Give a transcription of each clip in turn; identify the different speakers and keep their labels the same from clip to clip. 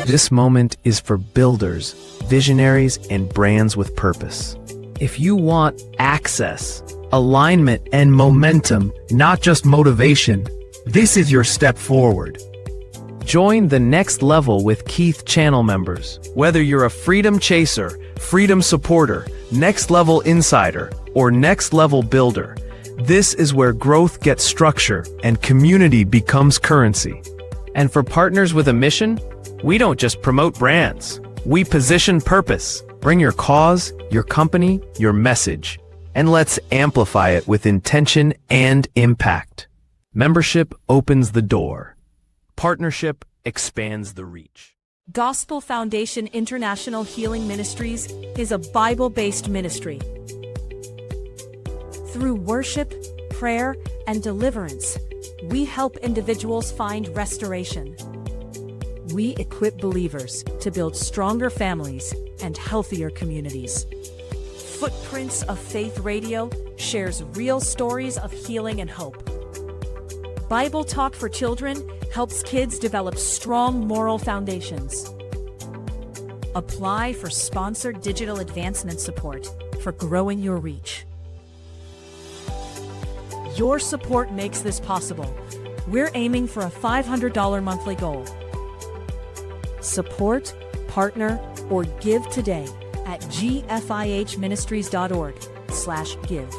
Speaker 1: This moment is for builders, visionaries, and brands with purpose. If you want access, alignment, and momentum, not just motivation, this is your step forward. Join the next level with Keith channel members. Whether you're a freedom chaser, freedom supporter, next level insider, or next level builder, this is where growth gets structure and community becomes currency. And for partners with a mission, we don't just promote brands. We position purpose. Bring your cause, your company, your message, and let's amplify it with intention and impact. Membership opens the door. Partnership expands the reach.
Speaker 2: Gospel Foundation International Healing Ministries is a Bible-based ministry. Through worship, prayer, and deliverance, we help individuals find restoration. We equip believers to build stronger families and healthier communities. Footprints of Faith Radio shares real stories of healing and hope. Bible Talk for Children helps kids develop strong moral foundations. Apply for sponsored digital advancement support for growing your reach. Your support makes this possible. We're aiming for a $500 monthly goal. Support, partner, or give today at gfihministries.org/give.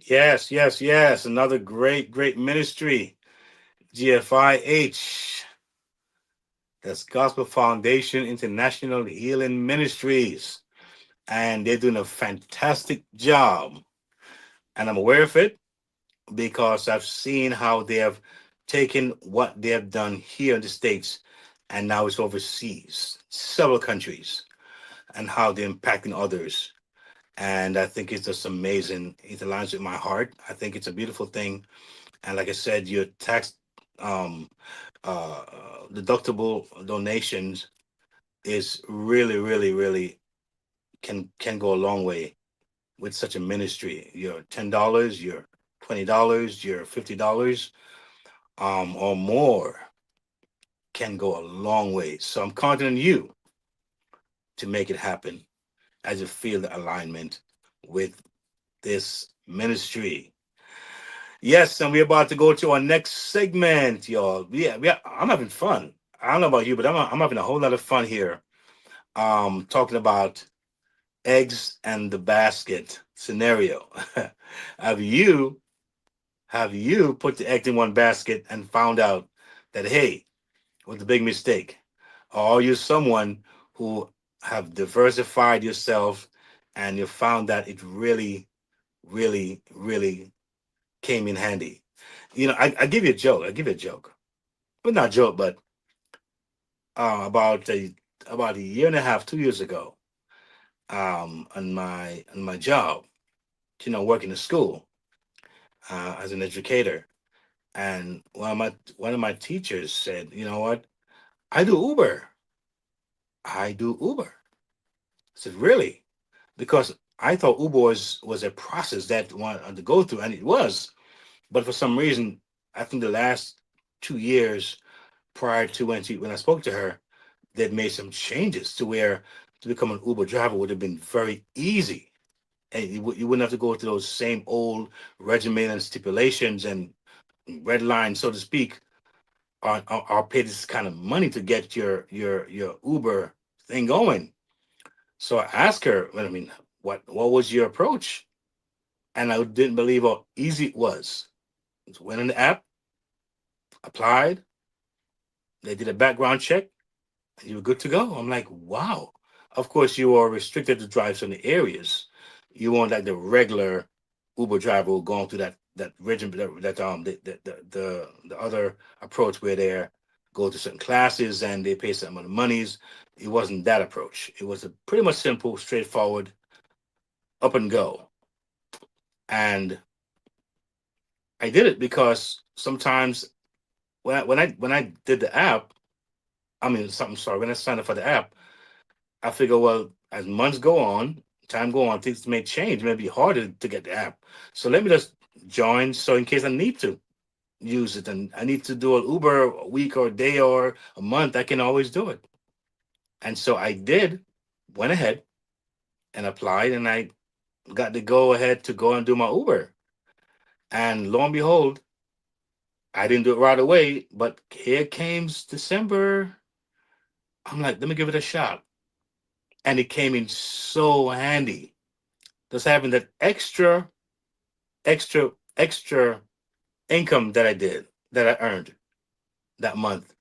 Speaker 3: Yes. Another great ministry. GFIH. That's Gospel Foundation International Healing Ministries. And they're doing a fantastic job. And I'm aware of it because I've seen how they have taken what they have done here in the States and now it's overseas, several countries, and how they're impacting others. And I think it's just amazing. It aligns with my heart. I think it's a beautiful thing. And like I said, your tax deductible donations is really can go a long way with such a ministry. Your $10, your $20, your $50, or more can go a long way. So I'm counting on you to make it happen as you feel the alignment with this ministry. Yes, and we're about to go to our next segment, y'all. I'm having fun. I don't know about you, but I'm having a whole lot of fun here. Talking about eggs and the basket scenario. Have you put the egg in one basket and found out that, hey, it was a big mistake? Or are you someone who have diversified yourself and you found that it really came in handy? You know, I give you a joke. Well, not a joke, but about a year and a half, 2 years ago, on my job, working in school as an educator, and one of my teachers said, "You know what? I do Uber. I said, "Really?" Because I thought Uber was a process that one had to go through, and it was. But for some reason, I think the last 2 years prior to when I spoke to her, they'd made some changes to where to become an Uber driver would have been very easy. And you wouldn't have to go through those same old regimen and stipulations and red lines, so to speak, or pay this kind of money to get your Uber thing going. So I asked her, I mean, what was your approach? And I didn't believe how easy it was. So went in the app, applied, they did a background check, and you were good to go. I'm like, wow. Of course, you are restricted to drive certain areas. You weren't like the regular Uber driver who going through that regimen, the other approach where they go to certain classes and they pay some amount of monies. It wasn't that approach. It was a pretty much simple, straightforward, up and go. And I did it because sometimes when I did the app, Sorry, when I signed up for the app, I figure, well, as months go on, time go on, things may change, it may be harder to get the app. So let me just join, so in case I need to use it and I need to do an Uber a week or a day or a month, I can always do it. And so I did, went ahead and applied, and I got the go ahead to go and do my Uber. And lo and behold, I didn't do it right away, but here came December. I'm like, let me give it a shot. And it came in so handy. Just having that extra income that I did, that I earned that month.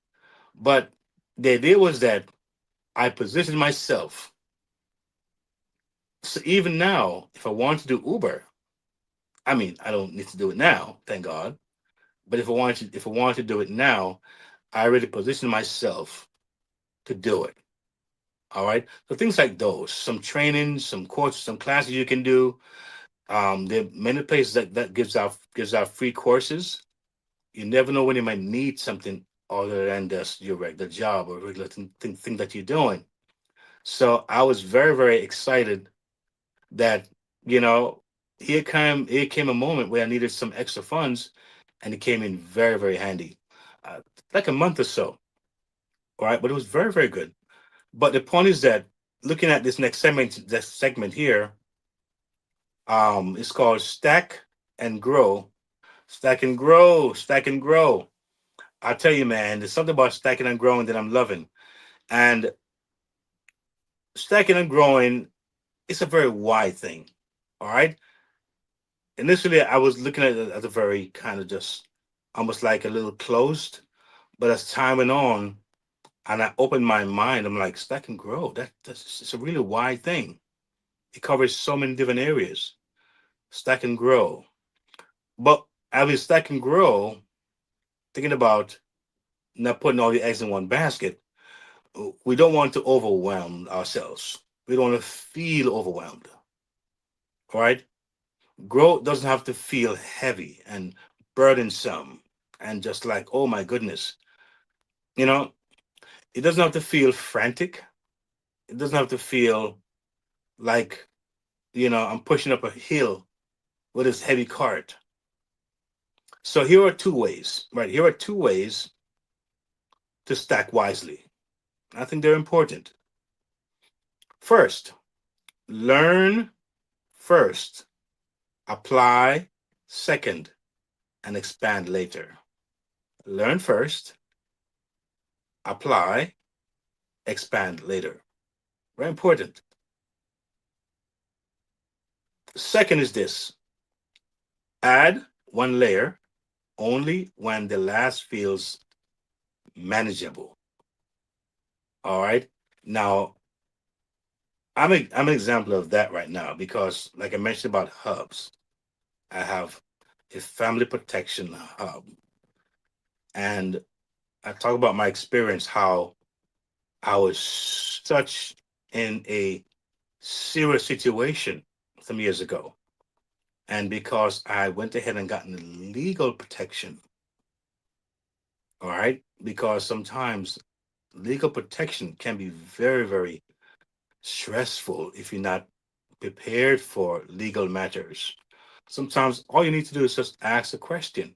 Speaker 3: But the idea was that I positioned myself. So even now, if I want to do Uber, I don't need to do it now, thank God. But if I wanted to do it now, I already positioned myself to do it. All right. So things like those, some training, some courses, some classes you can do. There are many places that gives out free courses. You never know when you might need something other than just your regular job or regular thing that you're doing. So I was very, very excited that, you know, here came a moment where I needed some extra funds, and it came in very, very handy. Uh, like a month or so. All right, but it was very, very good. But the point is that, looking at this segment here, it's called Stack and Grow. Stack and grow, stack and grow. I tell you, man, there's something about stacking and growing that I'm loving. And stacking and growing, it's a very wide thing. All right. Initially, I was looking at it as a very kind of just almost like a little closed. But as time went on, and I opened my mind, I'm like, stack and grow. That's it's a really wide thing. It covers so many different areas. Stack and grow. But I was stack and grow, thinking about not putting all the eggs in one basket. We don't want to overwhelm ourselves. We don't want to feel overwhelmed. All right. Growth doesn't have to feel heavy and burdensome and just like, oh my goodness. You know, it doesn't have to feel frantic. It doesn't have to feel like, I'm pushing up a hill with this heavy cart. So here are two ways, right? Here are two ways to stack wisely. I think they're important. First, learn first, apply second, and expand later. Learn first, apply, expand later. Very important. Second is this: add one layer only when the last feels manageable. All right. Now, I'm an example of that right now because, like I mentioned about hubs, I have a family protection hub. And I talk about my experience, how I was such in a serious situation some years ago. And because I went ahead and got legal protection, all right, because sometimes legal protection can be very, very stressful if you're not prepared for legal matters. Sometimes all you need to do is just ask a question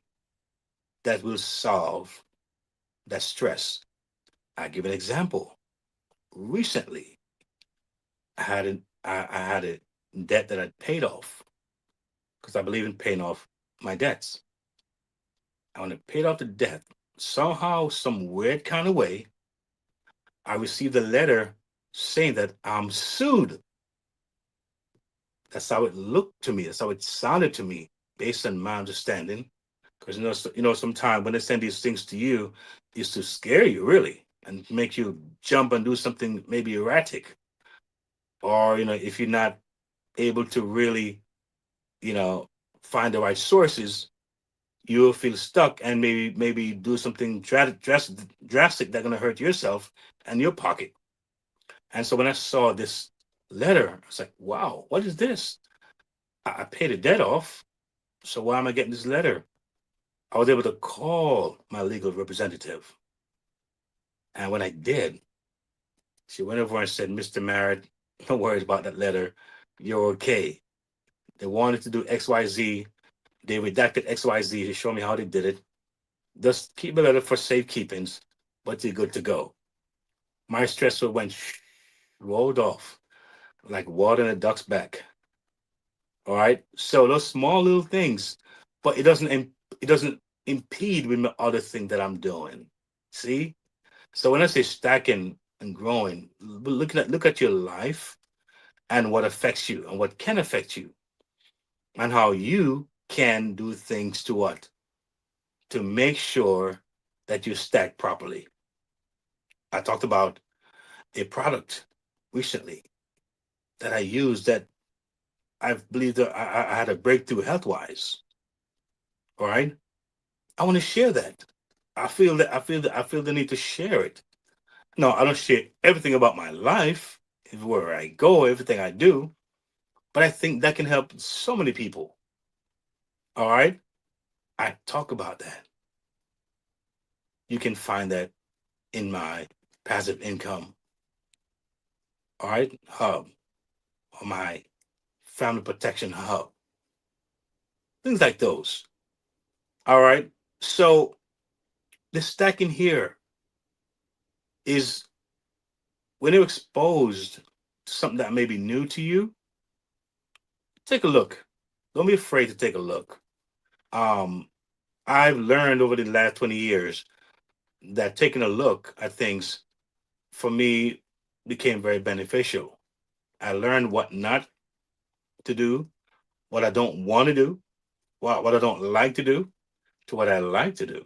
Speaker 3: that will solve that stress. I give an example. Recently, I had a debt that I paid off because I believe in paying off my debts. And when I paid off the debt, somehow, some weird kind of way, I received a letter saying that I'm sued. That's how it looked to me. That's how it sounded to me, based on my understanding. Because sometimes when they send these things to you, it's to scare you really and make you jump and do something maybe erratic, or if you're not able to really, you know, find the right sources, you'll feel stuck and maybe do something drastic that's gonna hurt yourself and your pocket. And so when I saw this letter, I was like, wow, what is this? I paid a debt off, so why am I getting this letter? I was able to call my legal representative, And when I did, she went over and said, Mr. Merritt, no worries about that letter. You're okay. They wanted to do XYZ. They redacted XYZ to show me how they did it. Just keep the letter for safekeepings, but you're good to go. My stressor went rolled off like water in a duck's back. All right. So those small little things, but it doesn't impede with the other thing that I'm doing. See? So when I say stacking and growing, look at your life and what affects you and what can affect you and how you can do things to what? To make sure that you stack properly. I talked about a product recently that I used that I believe that I had a breakthrough health wise. All right. I want to share that. I feel the need to share it. No, I don't share everything about my life, where I go, everything I do, but I think that can help so many people. All right. I talk about that. You can find that in my passive income, all right, hub, or my family protection hub, things like those. All right. So the stacking here is when you're exposed to something that may be new to you, take a look. Don't be afraid to take a look. Um, I've learned over the last 20 years that taking a look at things for me became very beneficial. I learned what not to do, what I don't want to do, what I don't like to do, to what I like to do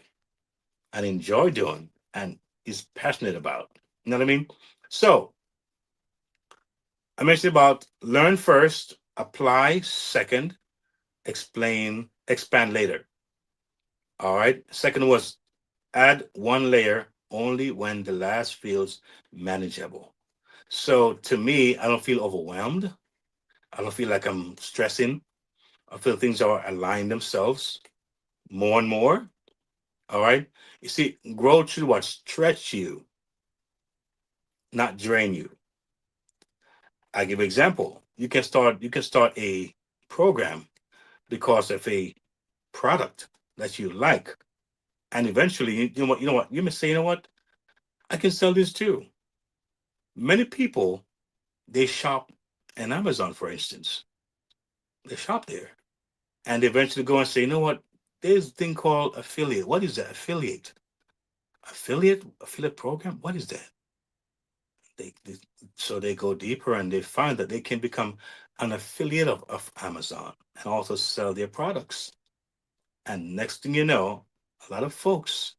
Speaker 3: and enjoy doing and is passionate about. You know what I mean? So I mentioned about learn first, apply second, expand later. All right. Second was add one layer only when the last feels manageable. So to me, I don't feel overwhelmed. I don't feel like I'm stressing. I feel things are aligning themselves more and more. All right. You see, growth should what stretch you, not drain you. I give an example. You can start a program because of a product that you like. And eventually, you know what, you may say, you know what, I can sell this too. Many people, they shop in Amazon, for instance. They shop there. And they eventually go and say, you know what, there's a thing called affiliate. What is that? Affiliate program? What is that? They so they go deeper and they find that they can become an affiliate of Amazon and also sell their products. And next thing you know, a lot of folks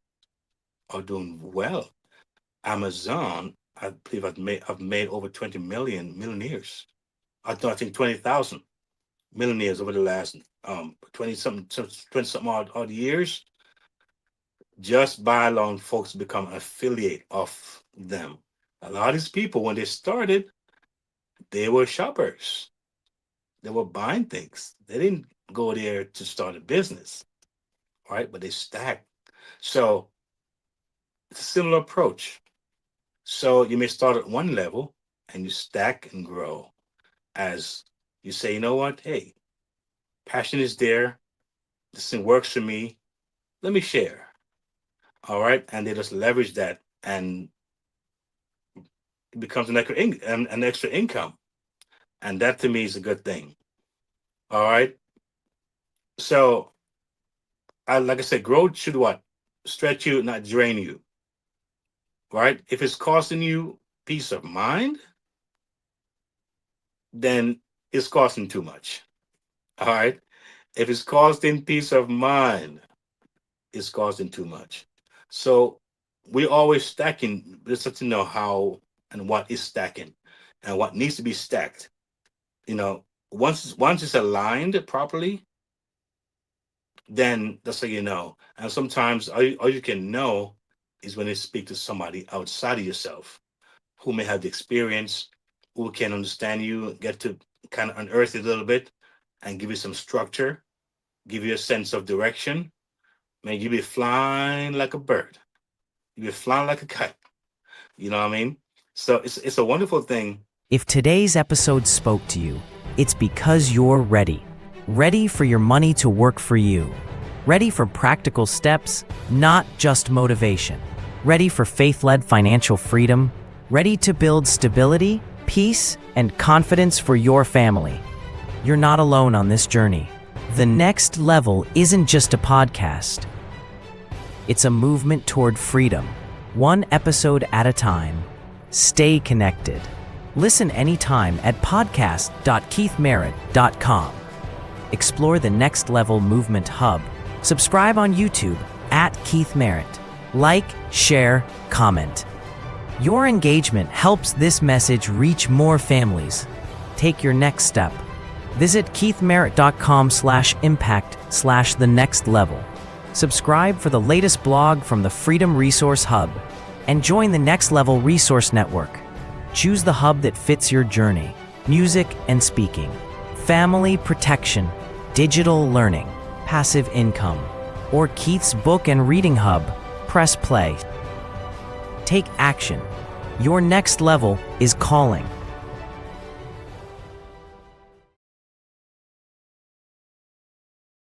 Speaker 3: are doing well. Amazon, I believe I've made over 20 million millionaires. I think 20,000 millionaires over the last 20 something odd years, just by allowing folks to become an affiliate of them. A lot of these people, when they started, they were shoppers. They were buying things. They didn't go there to start a business, right? But they stacked. So it's a similar approach. So you may start at one level and you stack and grow as you say, you know what? Hey, passion is there. This thing works for me. Let me share. All right. And they just leverage that and it becomes an extra income. And that to me is a good thing. All right. So like I said, growth should what? Stretch you, not drain you. Right? If it's costing you peace of mind, then it's costing too much. All right. If it's costing peace of mind, it's costing too much. So we always stacking. Just have to know how and what is stacking and what needs to be stacked. You know, once it's aligned properly, then that's how you know. And sometimes all you can know is when you speak to somebody outside of yourself who may have the experience, who can understand you, get to kind of unearth it a little bit and give you some structure, give you a sense of direction. Man, you be flying like a bird. You be flying like a kite. You know what I mean? So it's a wonderful thing.
Speaker 4: If today's episode spoke to you, it's because you're ready. Ready for your money to work for you. Ready for practical steps, not just motivation. Ready for faith-led financial freedom. Ready to build stability, peace, and confidence for your family. You're not alone on this journey. The Next Level isn't just a podcast. It's a movement toward freedom, one episode at a time. Stay connected. Listen anytime at podcast.keithmerritt.com. Explore the Next Level Movement Hub. Subscribe on YouTube at Keith Merritt. Like, share, comment. Your engagement helps this message reach more families. Take your next step. Visit keithmerritt.com/impact/the next level. Subscribe for the latest blog from the Freedom Resource Hub and join the Next Level Resource Network. Choose the hub that fits your journey: music and speaking, family protection, digital learning, passive income, or Keith's book and reading hub. Press play. Take action. Your next level is calling.